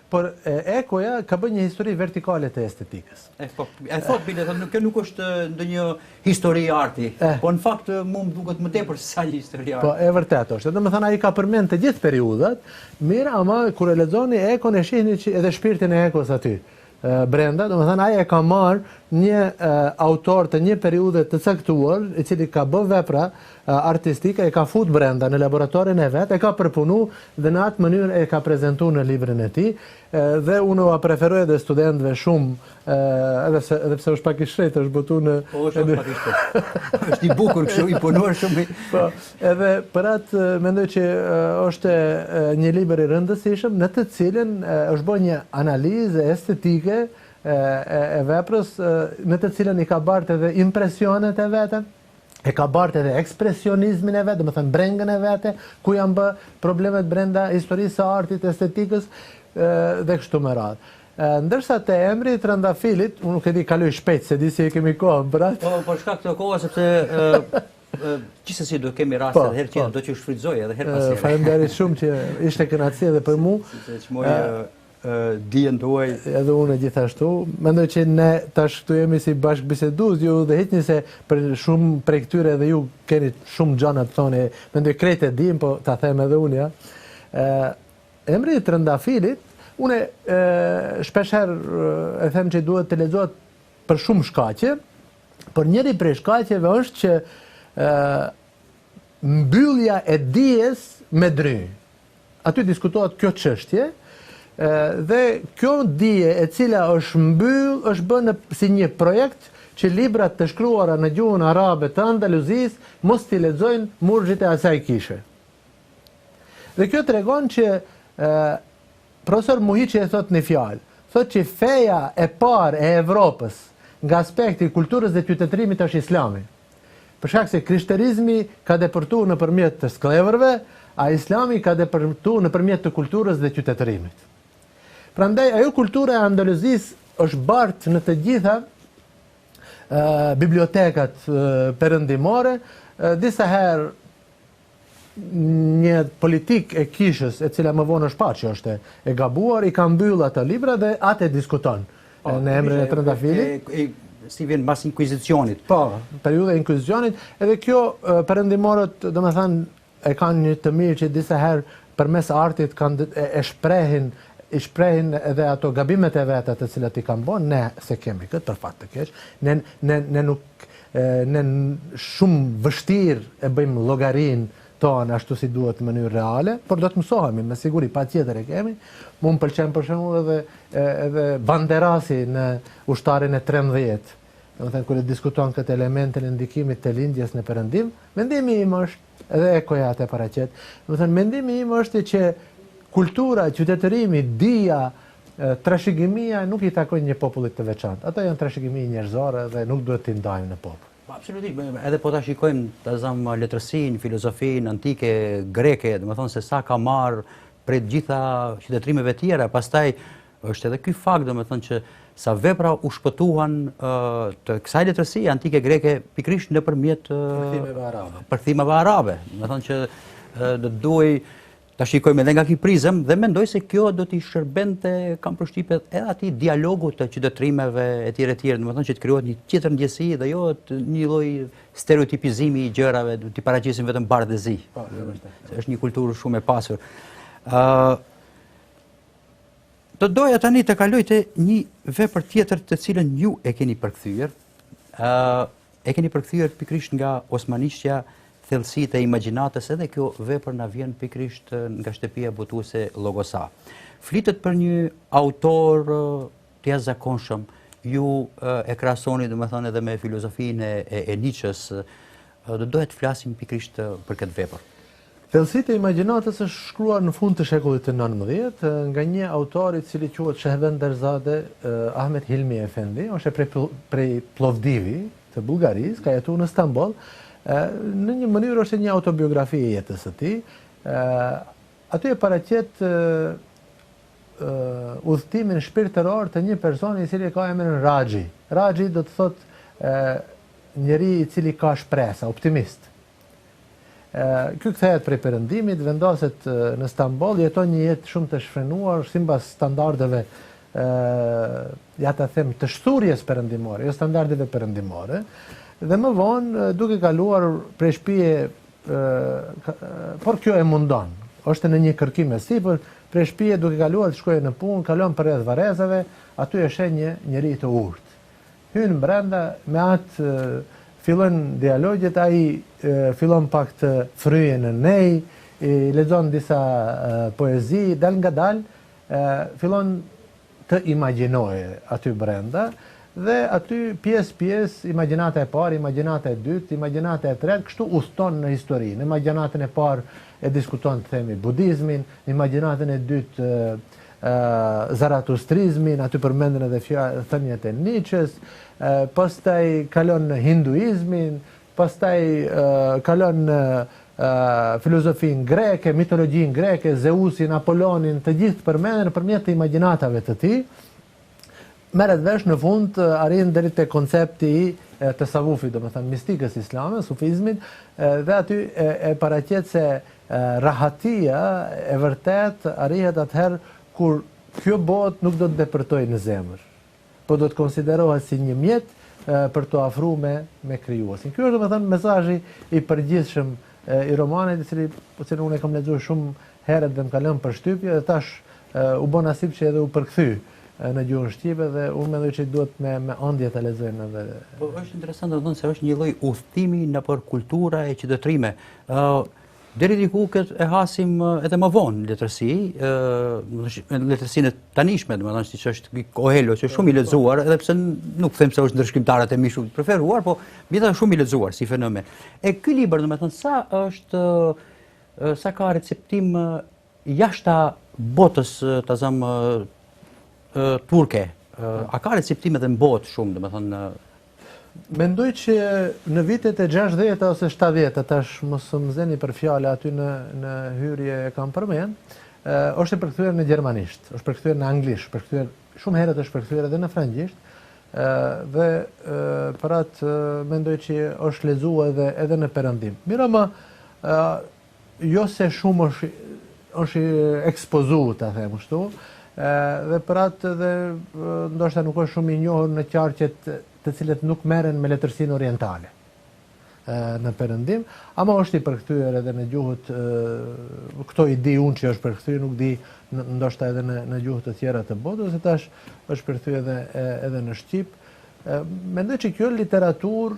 por Ecoja ka bërë një histori vertikale të estetikës. Kjo nuk është ndonjë histori arti, po në fakt më duket më tepër se sa një histori arti. Po e vërtet është. Domethënë ai ka përmend të gjithë periudhat, mirë, ama kur e lexoni Econ e shihni që edhe shpirtin e Ecos aty brenda, domethënë ai e ka marrë një autor të një periudhe të caktuar, i cili ka bërë vepra artistike, e ka fut brenda në laboratorin e vet, e ka përpunu dhe në atë mënyrë e ka prezantuar në librin e tij, dhe unë ua preferoj edhe studentëve shumë, edhe pse është pak i shtrejtë, është botu në... Po, është pak i shtrejtë. Është i bukur, kështu i punuar shumë. Po, edhe për atë mendoj që është një libër i rëndësishëm, në të cilin është bërë një analizë estetike e veprës, në të cilën i ka bartë edhe impresionet e veta, e ka bartë edhe ekspresionizmin e vetë, dhe më thënë brengën e vete, ku janë bë problemet brenda historisë së artit, estetikës dhe kështu me radhë. Ndërsa te emri i Trëndafilit, unë nuk e di kaloj shpejt, se di si e kemi kohën për atë. Po shkak të kohës, sepse gjithsesi do kemi raste edhe herë tjetër do që shfrytëzoj edhe herë pas here. Faleminderit shumë që ishte kënaqësi edhe për mua. Dijen tuaj. Edhe unë gjithashtu. Mendoj që ne tash këtu jemi si bashkëbisedues, ju dhe hiqni se për shumë prej këtyre edhe ju keni shumë gjëra të thoni. Mendoj krejt e dim, po ta them edhe unë ja. Emri i Trëndafilit, unë shpeshherë e them që duhet të lexohet për shumë shkaqe, por njëri prej shkaqeve është që mbyllja e dijes me dry. Aty diskutohet kjo çështje. Dhe kjo dije e cila është mbyll është bënë si një projekt që librat të shkruara në gjuhën arabe të Andaluzisë mos t'i lexojnë murxhit e asaj kishe. Dhe kjo tregon që profesor Muhiçi e thot në fjalë, thot që feja e parë e Evropës nga aspekti i kulturës dhe qytetërimit është Islami. Për shkak se krishterizmi ka depërtuar nëpërmjet të skleverëve, a Islami ka depërtuar nëpërmjet të kulturës dhe qytetërimit. Prandaj ajo kultura e Andaluzisë është bartë në të gjitha bibliotekat perëndimore, disa herë një politik e kishës e cila më vonë është parë që është e gabuar, i ka mbyll ato libra dhe atë diskuton në emrin e Trëndafilit. Si vjen mbas inkvizicionit. Po, periudha e inkvizicionit, edhe kjo perëndimorët, domethënë, e kanë një të mirë që disa herë përmes artit kanë e shprehin edhe ato gabimet e veta të cilat i kanë bën, ne se kemi këtë për fat të keq, ne nuk ne shumë vështirë e bëjmë llogarin tonë ashtu si duhet në mënyrë reale, por do të mësohemi me siguri, patjetër e kemi. Mu më pëlqen për shembull edhe Banderasi në Ushtarin e 13. Domethënë kur e diskuton këtë elementin e ndikimit të lindjes në perëndim, mendimi im është edhe ekoja te paraqet. Domethënë mendimi im është që kultura, qytetërimi, dija, trashëgimia nuk i takojnë një popullit të veçantë. Ato janë trashëgimi njerëzore dhe nuk duhet t'i ndajmë në popull. Absolutisht, edhe po ta shikojmë ta zamë letërsinë, filozofinë antike greke, domethënë se sa ka marrë prej gjitha qytetërimeve tjera, pastaj është edhe ky fakt domethënë që sa vepra u shpëtuan të kësaj letërsie antike greke pikërisht nëpërmjet përkthimeve arabe. Domethënë që do duhej ta shikojmë edhe nga ky prizëm dhe mendoj se kjo do t'i shërbente, kam përshtypjet, edhe atij dialogu të qytetërimeve etj etj, domethënë që të krijohet një tjetër ndjesi dhe jo një lloj stereotipizimi i gjërave, t'i paraqesim vetëm bardhëzi. Se është një kulturë shumë e pasur. Do doja tani të kaloj te një vepër tjetër të cilën ju e keni përkthyer. E keni përkthyer pikërisht nga osmanishja, thellësitë e imagjinatës, edhe kjo vepër na vjen pikërisht nga shtëpia botuese Llogosa. Flitet për një autor të jashtëzakonshëm, ju e krahasoni domethënë edhe me filozofinë e Nietzsches. Do doja të flasim pikërisht për këtë vepër. Thellësitë e imagjinatës është shkruar në fund të shekullit të 19 nga një autor i cili quhet Shehvenderzade Ahmet Hilmi Efendi, është prej Plovdivi të Bullgarisë, ka jetuar në Stamboll. Në një mënyrë është një autobiografi e jetës së tij. Aty e paraqet udhëtimin shpirtëror të një personi i cili ka emrin Raxhi. Raxhi do të thotë njeri i cili ka shpresë, optimist. Ky kthehet prej perëndimit, vendoset në Stamboll, jeton një jetë shumë të shfrenuar sipas standardeve ja ta them të shturjes perëndimore, jo standardeve perëndimore. Dhe më vonë, duke kaluar prej shtëpie, por kjo e mundon. Është në një kërkim e sipër, prej shtëpie duke kaluar të shkojë në punë, kalon përreth varrezave, aty e sheh një njerëz të urtë. Hyn brenda, me atë fillon dialogjet, ai fillon pak të fryhen në nej, lexon disa poezi, dal ngadal, fillon të imagjinojë aty brenda. Dhe aty pjesë imagjinata e parë, imagjinata e dytë, imagjinata e tretë, kështu udhton në histori. Në imagjinatën e parë e diskuton të themi budizmin, në imagjinatën e dytë zaratustrizmin, aty përmenden edhe thënjet e Nietzsches, pastaj kalon në hinduizmin, pastaj kalon në filozofin greke, mitologjin greke, Zeusin, Apollonin, të gjithë përmenden nëpërmjet të imagjinatave të tij. Merret vesh në fund arrin deri te koncepti i tasawufit, domethënë mistikës islame, sufizmit, dhe aty e paraqet se rahatia e vërtet arrihet atëherë kur kjo botë nuk do të depërtojë në zemër, po do të konsiderohet si një mjet për të afruar me krijuesin. Ky është domethënë mesazhi i përgjithshëm i romanit, i cili unë e kam lexuar shumë herët dhe më ka lënë përshtypje, dhe tash u bë nasip që edhe u përkthy në gjuhën shqipe, dhe unë mendoj që duhet me ëndje ta lexojnë edhe. Po është interesante domethënë se është një lloj udhëtimi nëpër kultura e qytetërime. Deri diku këtë e hasim edhe më vonë letërsi, letërsinë tanishme, domethënë siç është Coelho, që është shumë i lexuar, edhe pse nuk them se është ndërshkrimtarët e mi shumë preferuar, po megjithatë shumë i lexuar si fenomen. E ky libër domethënë sa ka receptim jashta botës tazam turke. A ka receptim edhe në botë shumë, domethënë. Mendoj që në vitet e 60 ose 70, tash mos më zeni për fjalë aty në hyrje e kam përmend, është e përkthyer në gjermanisht, është përkthyer në anglisht, përkthyer shumë herët, është përkthyer edhe në frangjisht, dhe për atë mendoj që është lexuar edhe në perëndim. Mirëma, jo se shumë është ekspozuar, ta them kështu, dhe për atë dhe ndoshta nuk është shumë i njohur në qarqet të cilët nuk merren me letërsinë orientale në perëndim, ama është i përkthyer edhe në gjuhët, këto i di unë që është përkthyer, nuk di ndoshta edhe në gjuhët të tjera të botës, se tash është përkthyer edhe në shqip. Mendoj që kjo literaturë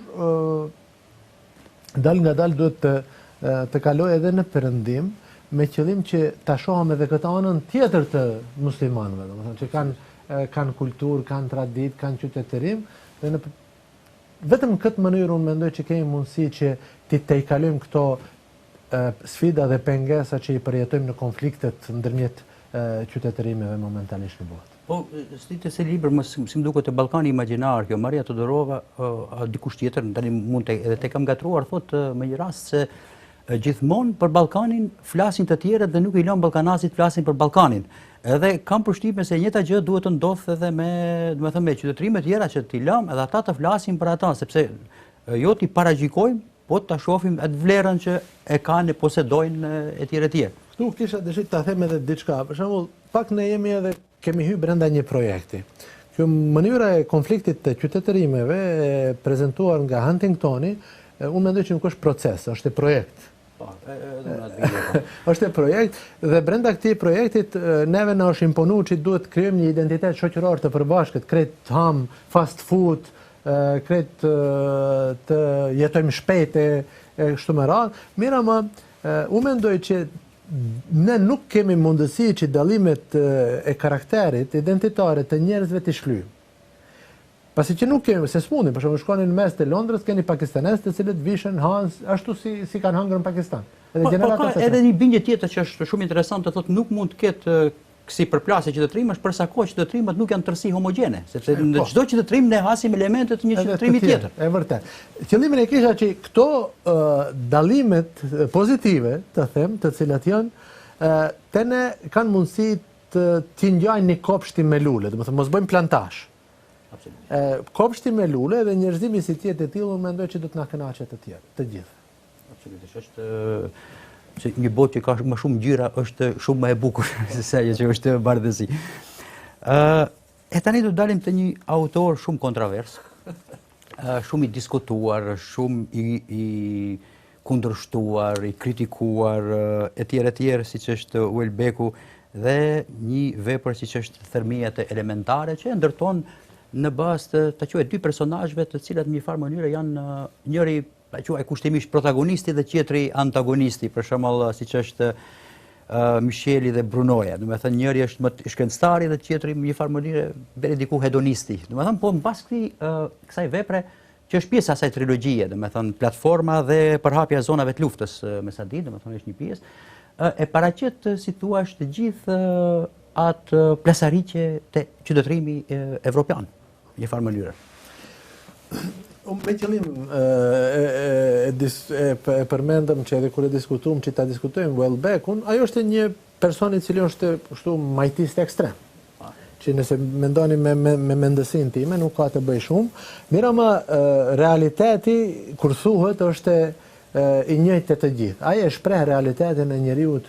dal nga dal duhet të kalojë edhe në perëndim, me qëllim që ta shohim edhe këtë anën tjetër të muslimanëve, domethënë që kanë kulturë, kanë traditë, kanë qytetërim, dhe në vetëm këtë mënyrë unë mendoj që kemi mundësi që të i kalojmë këto sfida dhe pengesa që i përjetojmë në konfliktet ndërmjet qytetërimeve momentalisht në botë. Po, stitë se libër më si më duket te Ballkani Imagjinar, kjo Maria Todorova, dikush tjetër, tani mund të edhe te kam gatruar, thotë me një rast se gjithmonë për Ballkanin flasin të tjerët dhe nuk i lën ballkanazit flasin për Ballkanin. Edhe kam përshtypjen se njëjta gjë duhet të ndodhë edhe me qytetërimet tjera që t'i lëm edhe ata të flasin për ata, sepse jo t'i paragjykojmë, po ta shohim atë vlerën që e kanë e posedojnë etj etj. Këtu kisha dëshirë ta them edhe diçka. Për shembull, pak ne jemi edhe kemi hyrë brenda një projekti. Kjo mënyra e konfliktit të qytetërimeve e prezantuar nga Huntingtoni, unë mendoj që nuk është proces, është projekt. Është e projekt, dhe brenda këtij projektit neve na është imponuar që duhet të krijojmë një identitet shoqëror të përbashkët, krejt ham, fast food, krejt të jetojmë shpejt e kështu me radhë. Mirëma, unë mendoj që ne nuk kemi mundësi që dallimet e karakterit identitare të njerëzve të shlyjmë. Pasi që nuk kemi, se s'mundi, për shembull shkoni në mes të Londrës, keni pakistanesë të cilët vishën ashtu si kanë hëngrën në Pakistan. Ka edhe një bindje tjetër që është shumë interesante, thotë nuk mund të ketë si përplasje qytetërimesh, përsa kohë qytetërimet nuk janë tërësi homogjene, sepse në çdo qytetërim ne hasim elemente të një qytetërimi tjetër. E vërtet. Qëllimin e kisha që këto dallimet pozitive, të them, të cilat janë, te ne kanë mundësi të ngjajnë një kopshti me lule, domethënë mos bëjmë plantazh. Kopshti me lule dhe njerëzimi si tjetë e tillë, unë mendoj që do të na kënaqet të tjerë, të gjithë. Absolutisht, është që një botë që ka më shumë ngjyra është shumë më e bukur se ajo që është bardhësi. E tani do dalim te një autor shumë kontrovers, shumë i diskutuar, shumë i kundërshtuar, i kritikuar, etj, siç është Houellebecqu, dhe një vepër siç është Thërmiat elementare, që ndërton në bazë të quaj dy personazheve të cilat në një farë mënyrë janë njëri quaj kushtimisht protagonisti dhe tjetri antagonisti, për shembull siç është Micheli dhe Brunoja. Domethënë njëri është më shkencëtari dhe tjetri në një farë mënyrë deri diku hedonisti. Domethënë po mbas kësaj vepre që është pjesë e asaj trilogjie, domethënë platforma dhe përhapja e zonave të luftës me Sadi, domethënë është një pjesë, e paraqet si thua të gjithë atë plasariqe të qytetërimi evropian, në një farë mënyrë. Me qëllim e përmendëm që edhe kur e diskutuam që ta diskutojmë Welbeckun, ajo është një person I cili është kështu majtist ekstrem. Që nëse mendoni me mendësinë time, nuk ka të bëj shumë. Mirama realiteti, kur thuhet, është I njëjtë të gjithë. Ai e shpreh realitetin e njeriut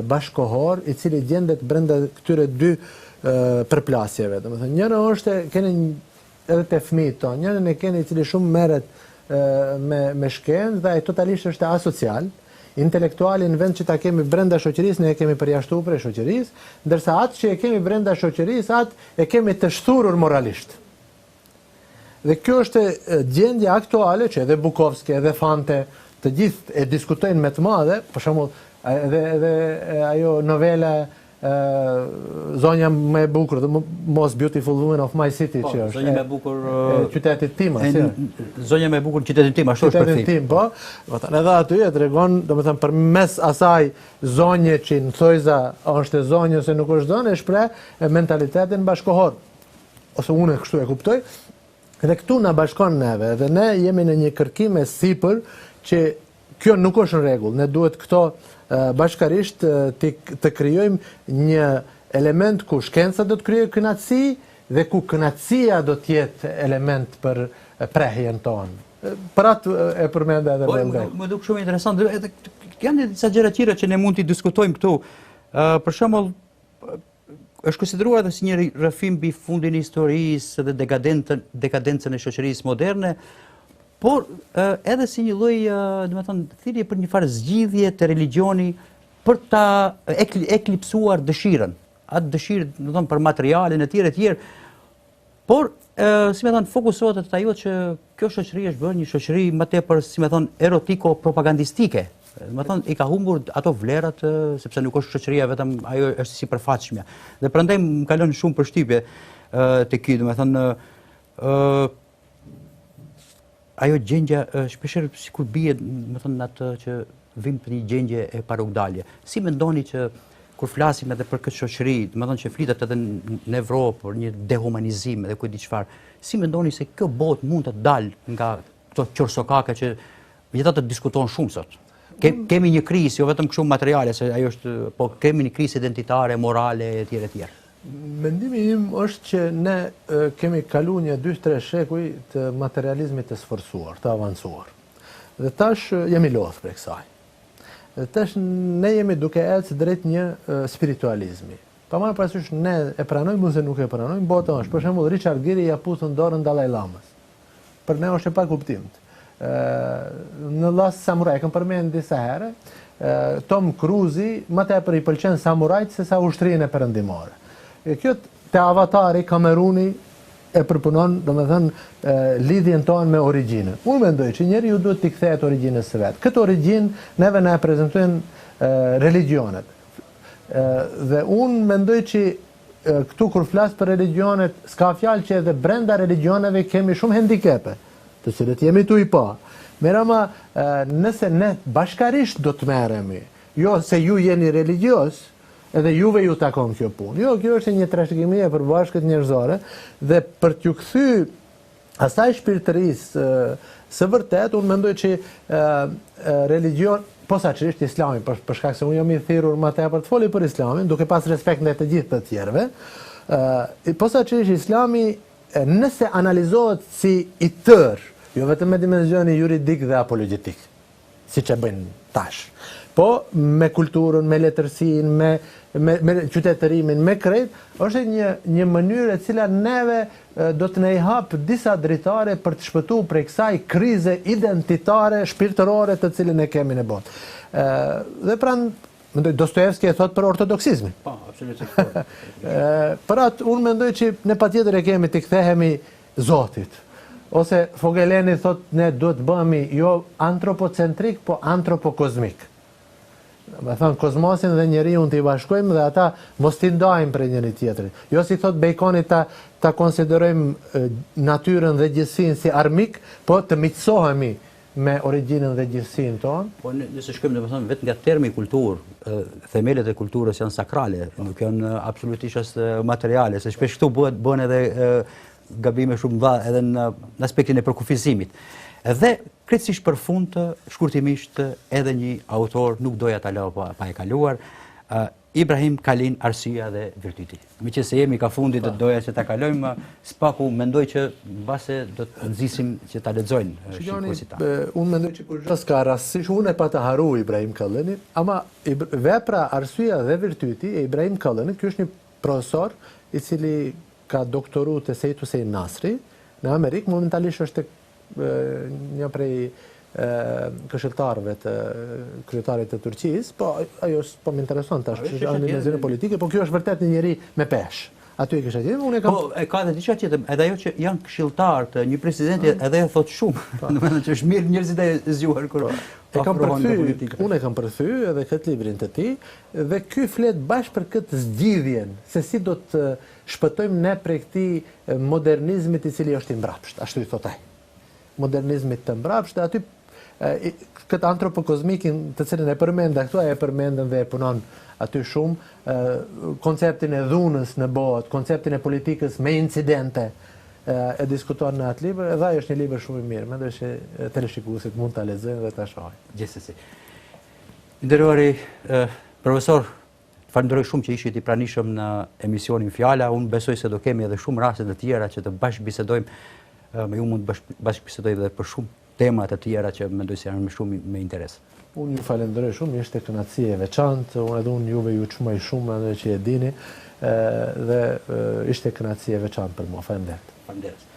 bashkohor, I cili gjendet brenda këtyre dy përplasjeve. Domethënë, njëra është keni edhe te fëmijët tonë, njërin e keni I cili shumë merret me shkencë dhe ai totalisht është asocial. Intelektuali në vend që ta kemi brenda shoqërisë, ne e kemi përjashtuar prej shoqërisë, ndërsa atë që e kemi brenda shoqërisë, atë e kemi të shturur moralisht. Dhe kjo është gjendja aktuale që edhe Bukovski, edhe Fante, të gjithë e diskutojnë me të madhe, për shembull edhe ajo novela Zonja më e bukur, The Most Beautiful Woman of My City, që është. Zonja më e bukur qytetit tim, Zonja më e bukur qytetit tim, ashtu është përkthim. Tim, po. Edhe aty e tregon, domethënë përmes asaj zonje që në thojza është zonjë ose nuk është zonjë, e shpreh mentalitetin bashkohor. Ose unë kështu e kuptoj. Dhe këtu na bashkon neve, dhe ne jemi në një kërkim e sipër që kjo nuk është në rregull. Ne duhet këto bashkarisht të krijojmë një element ku shkenca do të krijojë kënaqësi dhe ku kënaqësia do të jetë element për prehjen tonë. Për atë e përmenda edhe Welbeck. Më duk shumë interesant. Janë disa gjëra tjera që ne mund t'i diskutojmë këtu. Për shembull, është konsideruar edhe si një rrëfim mbi fundin e historisë dhe dekadencën e shoqërisë moderne, por edhe si një lloj, domethënë, thirrje për një farë zgjidhje të religioni për ta eklipsuar dëshirën. Atë dëshirë, domethënë, për materialin e tjerë. Por, si më thon, fokusohet te ajo që kjo shoqëri është bërë një shoqëri më tepër, si më thon, erotiko-propagandistike. Më thon, I ka humbur ato vlerat, sepse nuk është shoqëria vetëm ajo është sipërfaqshmja. Dhe prandaj më kalon shumë përshtypje te ky, domethënë, ajo gjendja shpeshherë sikur bie, domethënë, atë që vim për një gjendje e parukdalje. Si mendoni që kur flasim edhe për këtë shoqëri, domethënë që flitet edhe në Evropë për një dehumanizim edhe kujt di çfarë, si mendoni se kjo botë mund të dalë nga këto qorsokake që megjithatë diskutohen shumë sot? Kemi një krizë, jo vetëm kështu materiale, se ajo është, po kemi një krizë identitare, morale etj. Mendimi im është që ne kemi kalu një 2-3 shekuj të materializmit të sforcuar, të avancuar. Dhe tash jemi lodh për kësaj. Dhe tash ne jemi duke ecë drejt një spiritualizmi. Pa marrë parasysh ne e pranojmë ose nuk e pranojmë, bota është. Për shembull, Richard Gere ja puthën dorën Dalai Lamës. Për ne është e pakuptimt. Në Last Samurai, kam përmend disa herë, Tom Cruise më tepër I pëlqen samurajt se sa ushtrinë e perëndimore. Kjo te Avatari Kameruni e përpunon, domethënë, lidhjen tonë me origjinën. Unë mendoj që njeriu duhet t'i kthehet origjinës së vet. Këtë origjinë neve na e prezantojnë religionet. Dhe unë mendoj që këtu kur flas për religionet, s'ka fjalë që edhe brenda religioneve kemi shumë handikepe, të cilët jemi tu I pa. Merama, nëse ne bashkarisht do të merremi, jo se ju jeni religios, edhe juve ju takon kjo punë. Jo, kjo është një trashëgimi e përbashkët njerëzore dhe për t'ju kthy asaj shpirtërisë së vërtet, unë mendoj që religion, posaçërisht Islami, për shkak se unë jam I thirrur më tepër të foli për Islamin, duke pas respekt ndaj të gjithë të tjerëve, posaçërisht Islami, nëse analizohet si I tërë, jo vetëm me dimensioni juridik dhe apologjetik, siç e bëjnë tash, po me kulturën, me letërsinë, me qytetërimin, me krejt, është një mënyrë e cila neve do të ne I hap disa dritare për të shpëtuar prej kësaj krize identitare, shpirtërore të cilën e kemi në botë. Dhe pranë, mendoj Dostojevski e thot për ortodoksizmin. Po, absolutisht. Për atë unë mendoj që ne patjetër e kemi të kthehemi Zotit. Ose Fogeleni thot ne duhet bëhemi jo antropocentrik, po antropokozmik. Me thënë, kozmosin dhe njeriun t'i bashkojmë dhe ata mos t'i ndajmë për njëri tjetrin. Jo si thot Baconi ta konsiderojmë natyrën dhe gjithësinë si armik, po të miqësohemi me origjinën dhe gjithësinë tonë. Po nëse shkojmë domethënë vetëm nga termi kulturë, themelet e kulturës janë sakrale, nuk janë absolutisht as materiale, se shpesh këtu bëhen edhe gabime shumë dha edhe në aspektin e përkufizimit. Dhe krejtësisht për fund, shkurtimisht edhe një autor nuk doja ta lë pa e kaluar, Ibrahim Kalin, Arsyeja dhe Virtyti. Meqense jemi ka fundit të doja që ta kalojmë, spaku mendoj që mbase do të nxisim që ta lexojnë shikuesit tanë. Unë mendoj që kur gjës ka rastësisht unë e pa të haru Ibrahim Kalinin, ama vepra Arsyeja dhe Virtyti e Ibrahim Kallinit, ky është një profesor i cili ka doktoru të Sejt Hussein Nasri në Amerikë, momentalisht është një prej këshilltarëve të kryetarit të Turqisë, po ajo po më intereson tash që në mezinë politike, po kjo është vërtet një njeri me peshë. Aty e kisha qenë, unë e kam. Po e ka edhe diçka tjetër, edhe ajo që janë këshilltar të një presidenti edhe e thot shumë. Domethënë që është mirë njerëzit e zgjuar kur e kam përthy, unë e kam përthy edhe këtë librin të tij dhe ky flet bashkë për këtë zgjidhjen se si do të shpëtojmë ne prej këtij modernizmit i cili është i mbrapsht, ashtu i thot ai. Modernizmit të mbrapsht, aty këtë antropokozmikin të cilën e përmend këtu, e përmendën dhe e punon aty shumë, konceptin e dhunës në botë, konceptin e politikës me incidente, e diskuton në atë libër, edhe ai është një libër shumë i mirë, mendoj që teleshikuesit mund ta lexojnë dhe ta shohin. Gjithsesi. Nderuari profesor, falenderoj shumë që ishit i pranishëm në emisionin Fjala. Unë besoj se do kemi edhe shumë raste të tjera që të bashkëbisedojmë, me ju mund të bashkëbisedojmë edhe për shumë tema të tjera që mendoj se janë shumë me interes. Unë ju falenderoj shumë, ishte kënaqësi e veçantë, unë edhe unë juve ju çmoj shumë edhe që e dini, dhe ishte kënaqësi e veçantë për mua. Faleminderit.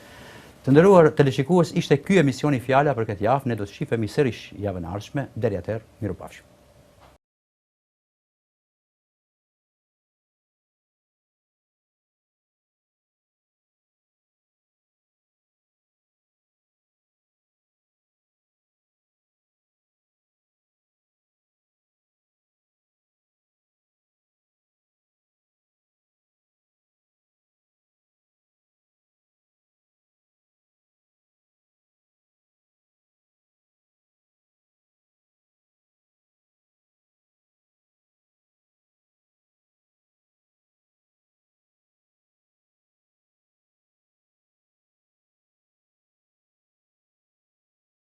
Të nderuar teleshikues, ishte ky emisioni Fjala për këtë javë, ne do të shihemi sërish javën e ardhshme. Deri atëherë, mirupafshim.